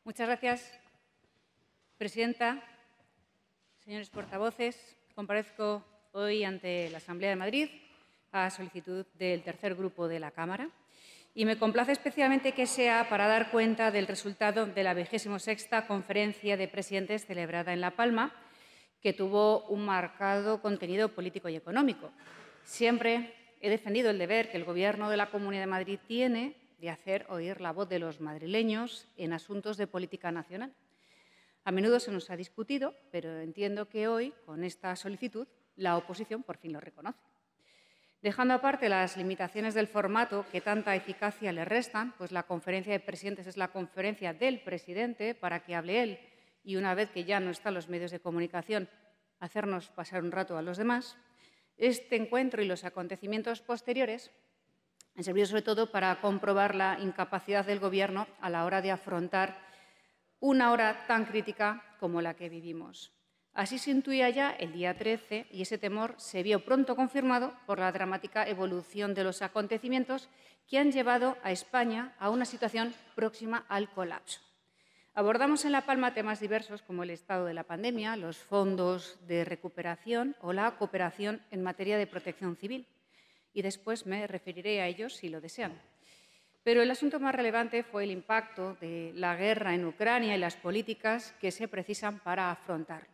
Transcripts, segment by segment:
Muchas gracias, presidenta. Señores portavoces, comparezco hoy ante la Asamblea de Madrid a solicitud del tercer grupo de la Cámara y me complace especialmente que sea para dar cuenta del resultado de la 26ª Conferencia de Presidentes celebrada en La Palma, que tuvo un marcado contenido político y económico. Siempre he defendido el deber que el Gobierno de la Comunidad de Madrid tiene de hacer oír la voz de los madrileños en asuntos de política nacional. A menudo se nos ha discutido, pero entiendo que hoy, con esta solicitud, la oposición por fin lo reconoce. Dejando aparte las limitaciones del formato que tanta eficacia le restan, pues la conferencia de presidentes es la conferencia del presidente para que hable él y, una vez que ya no están los medios de comunicación, hacernos pasar un rato a los demás, este encuentro y los acontecimientos posteriores han servido sobre todo para comprobar la incapacidad del Gobierno a la hora de afrontar una hora tan crítica como la que vivimos. Así se intuía ya el día 13 y ese temor se vio pronto confirmado por la dramática evolución de los acontecimientos que han llevado a España a una situación próxima al colapso. Abordamos en La Palma temas diversos como el estado de la pandemia, los fondos de recuperación o la cooperación en materia de protección civil. Y después me referiré a ellos si lo desean. Pero el asunto más relevante fue el impacto de la guerra en Ucrania y las políticas que se precisan para afrontarlo.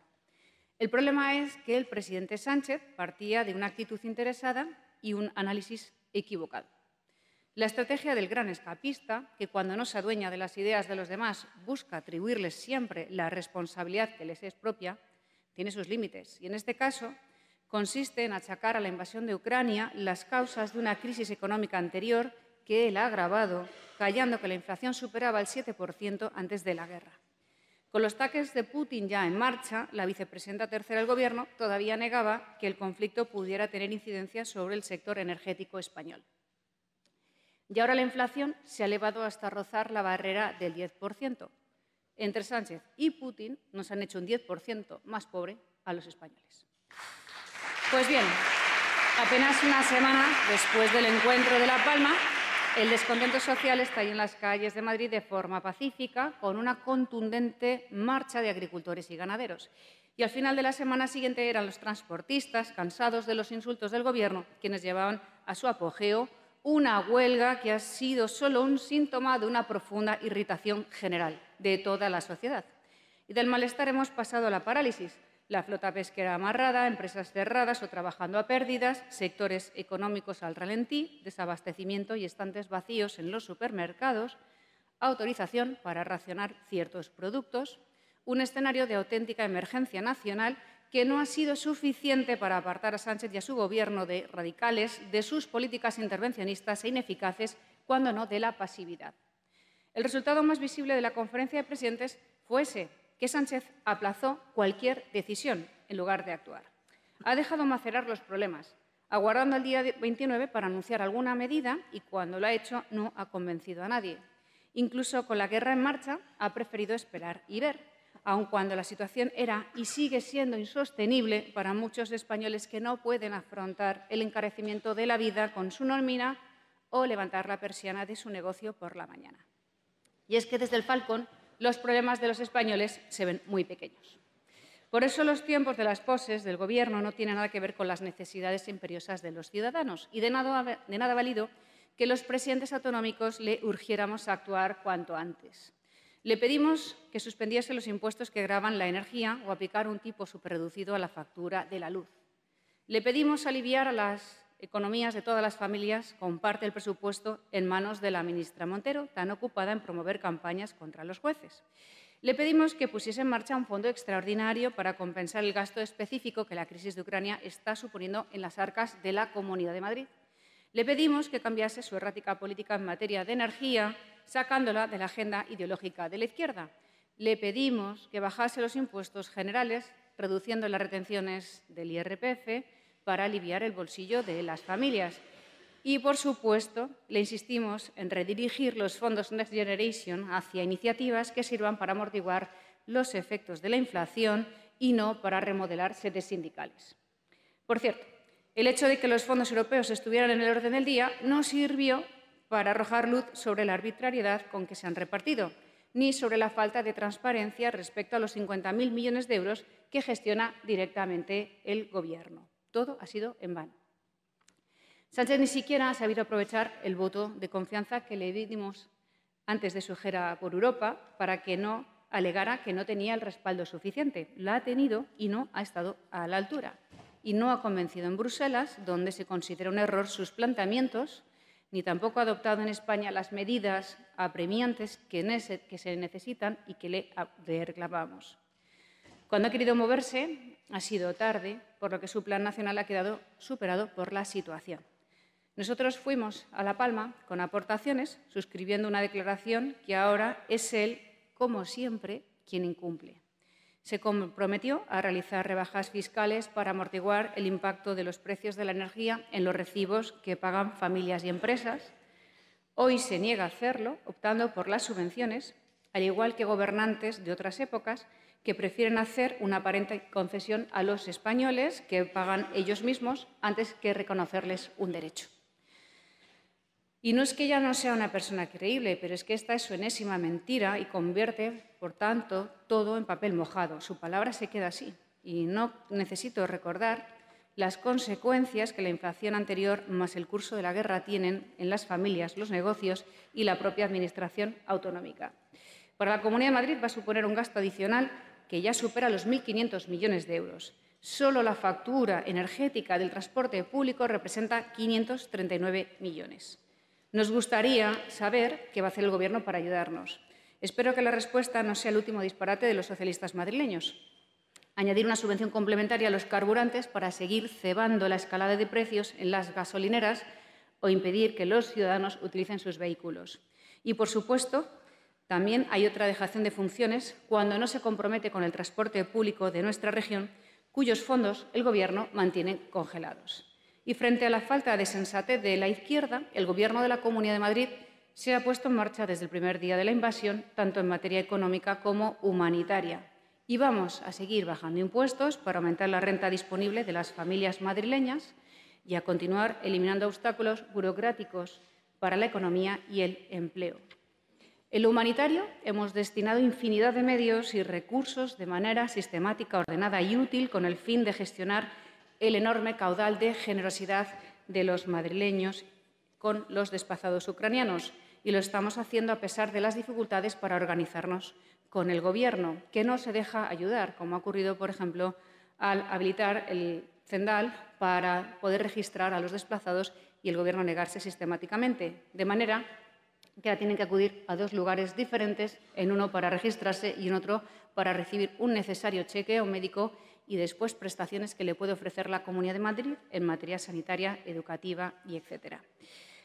El problema es que el presidente Sánchez partía de una actitud interesada y un análisis equivocado. La estrategia del gran escapista, que cuando no se adueña de las ideas de los demás busca atribuirles siempre la responsabilidad que les es propia, tiene sus límites. Y en este caso consiste en achacar a la invasión de Ucrania las causas de una crisis económica anterior que él ha agravado, callando que la inflación superaba el 7% antes de la guerra. Con los ataques de Putin ya en marcha, la vicepresidenta tercera del Gobierno todavía negaba que el conflicto pudiera tener incidencia sobre el sector energético español. Y ahora la inflación se ha elevado hasta rozar la barrera del 10%. Entre Sánchez y Putin nos han hecho un 10% más pobre a los españoles. Pues bien, apenas una semana después del encuentro de La Palma, el descontento social estalló en las calles de Madrid de forma pacífica, con una contundente marcha de agricultores y ganaderos. Y al final de la semana siguiente eran los transportistas, cansados de los insultos del Gobierno, quienes llevaban a su apogeo una huelga que ha sido solo un síntoma de una profunda irritación general de toda la sociedad. Y del malestar hemos pasado a la parálisis. La flota pesquera amarrada, empresas cerradas o trabajando a pérdidas, sectores económicos al ralentí, desabastecimiento y estantes vacíos en los supermercados, autorización para racionar ciertos productos, un escenario de auténtica emergencia nacional que no ha sido suficiente para apartar a Sánchez y a su Gobierno de radicales, de sus políticas intervencionistas e ineficaces, cuando no de la pasividad. El resultado más visible de la conferencia de presidentes fue ese, que Sánchez aplazó cualquier decisión en lugar de actuar. Ha dejado macerar los problemas, aguardando el día 29 para anunciar alguna medida y cuando lo ha hecho no ha convencido a nadie. Incluso con la guerra en marcha ha preferido esperar y ver, aun cuando la situación era y sigue siendo insostenible para muchos españoles que no pueden afrontar el encarecimiento de la vida con su nómina o levantar la persiana de su negocio por la mañana. Y es que desde el Falcón los problemas de los españoles se ven muy pequeños. Por eso los tiempos de las poses del Gobierno no tienen nada que ver con las necesidades imperiosas de los ciudadanos y de nada válido que los presidentes autonómicos le urgiéramos a actuar cuanto antes. Le pedimos que suspendiese los impuestos que gravan la energía o aplicar un tipo superreducido a la factura de la luz. Le pedimos aliviar a las economías de todas las familias con parte del presupuesto en manos de la ministra Montero, tan ocupada en promover campañas contra los jueces. Le pedimos que pusiese en marcha un fondo extraordinario para compensar el gasto específico que la crisis de Ucrania está suponiendo en las arcas de la Comunidad de Madrid. Le pedimos que cambiase su errática política en materia de energía, sacándola de la agenda ideológica de la izquierda. Le pedimos que bajase los impuestos generales, reduciendo las retenciones del IRPF para aliviar el bolsillo de las familias. Y, por supuesto, le insistimos en redirigir los fondos Next Generation hacia iniciativas que sirvan para amortiguar los efectos de la inflación y no para remodelar sedes sindicales. Por cierto, el hecho de que los fondos europeos estuvieran en el orden del día no sirvió para arrojar luz sobre la arbitrariedad con que se han repartido. ni sobre la falta de transparencia respecto a los 50.000 millones de euros que gestiona directamente el Gobierno. Todo ha sido en vano. Sánchez ni siquiera ha sabido aprovechar el voto de confianza que le dimos antes de su gira por Europa para que no alegara que no tenía el respaldo suficiente. Lo ha tenido y no ha estado a la altura. Y no ha convencido en Bruselas, donde se considera un error sus planteamientos, ni tampoco ha adoptado en España las medidas apremiantes que se necesitan y que le reclamamos. Cuando ha querido moverse, ha sido tarde, por lo que su plan nacional ha quedado superado por la situación. Nosotros fuimos a La Palma con aportaciones, suscribiendo una declaración que ahora es él, como siempre, quien incumple. Se comprometió a realizar rebajas fiscales para amortiguar el impacto de los precios de la energía en los recibos que pagan familias y empresas. Hoy se niega a hacerlo, optando por las subvenciones, al igual que gobernantes de otras épocas que prefieren hacer una aparente concesión a los españoles que pagan ellos mismos antes que reconocerles un derecho. Y no es que ella no sea una persona creíble, pero es que esta es su enésima mentira y convierte, por tanto, todo en papel mojado. Su palabra se queda así. Y no necesito recordar las consecuencias que la inflación anterior más el curso de la guerra tienen en las familias, los negocios y la propia Administración autonómica. Para la Comunidad de Madrid va a suponer un gasto adicional que ya supera los 1.500 millones de euros. Solo la factura energética del transporte público representa 539 millones. Nos gustaría saber qué va a hacer el Gobierno para ayudarnos. Espero que la respuesta no sea el último disparate de los socialistas madrileños. Añadir una subvención complementaria a los carburantes para seguir cebando la escalada de precios en las gasolineras o impedir que los ciudadanos utilicen sus vehículos. Y, por supuesto, también hay otra dejación de funciones cuando no se compromete con el transporte público de nuestra región, cuyos fondos el Gobierno mantiene congelados. Y frente a la falta de sensatez de la izquierda, el Gobierno de la Comunidad de Madrid se ha puesto en marcha desde el primer día de la invasión, tanto en materia económica como humanitaria. Y vamos a seguir bajando impuestos para aumentar la renta disponible de las familias madrileñas y a continuar eliminando obstáculos burocráticos para la economía y el empleo. En lo humanitario hemos destinado infinidad de medios y recursos de manera sistemática, ordenada y útil con el fin de gestionar el enorme caudal de generosidad de los madrileños con los desplazados ucranianos. Y lo estamos haciendo a pesar de las dificultades para organizarnos con el Gobierno, que no se deja ayudar, como ha ocurrido, por ejemplo, al habilitar el Cendal para poder registrar a los desplazados y el Gobierno negarse sistemáticamente. De manera que ahora tienen que acudir a dos lugares diferentes, en uno para registrarse y en otro para recibir un necesario chequeo médico y después prestaciones que le puede ofrecer la Comunidad de Madrid en materia sanitaria, educativa y etcétera.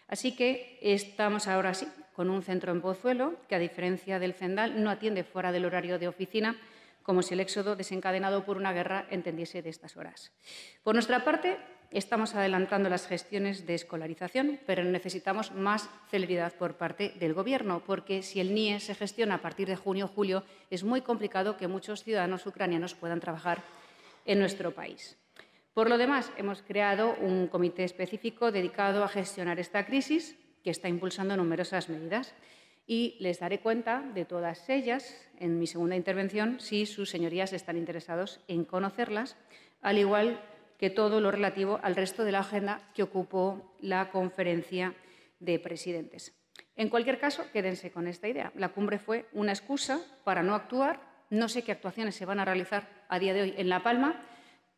Así que estamos ahora sí con un centro en Pozuelo que, a diferencia del Cendal, no atiende fuera del horario de oficina, como si el éxodo desencadenado por una guerra entendiese de estas horas. Por nuestra parte, estamos adelantando las gestiones de escolarización, pero necesitamos más celeridad por parte del Gobierno, porque si el NIE se gestiona a partir de junio o julio, es muy complicado que muchos ciudadanos ucranianos puedan trabajar en nuestro país. Por lo demás, hemos creado un comité específico dedicado a gestionar esta crisis, que está impulsando numerosas medidas, y les daré cuenta de todas ellas en mi segunda intervención, si sus señorías están interesados en conocerlas, al igual que todo lo relativo al resto de la agenda que ocupó la conferencia de presidentes. En cualquier caso, quédense con esta idea. La cumbre fue una excusa para no actuar. No sé qué actuaciones se van a realizar a día de hoy en La Palma,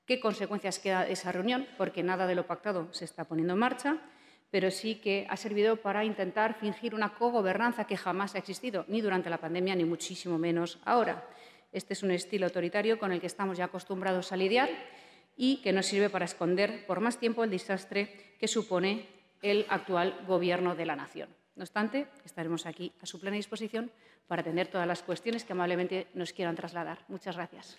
qué consecuencias queda esa reunión, porque nada de lo pactado se está poniendo en marcha, pero sí que ha servido para intentar fingir una cogobernanza que jamás ha existido, ni durante la pandemia, ni muchísimo menos ahora. Este es un estilo autoritario con el que estamos ya acostumbrados a lidiar y que nos sirve para esconder por más tiempo el desastre que supone el actual Gobierno de la nación. No obstante, estaremos aquí a su plena disposición para atender todas las cuestiones que amablemente nos quieran trasladar. Muchas gracias.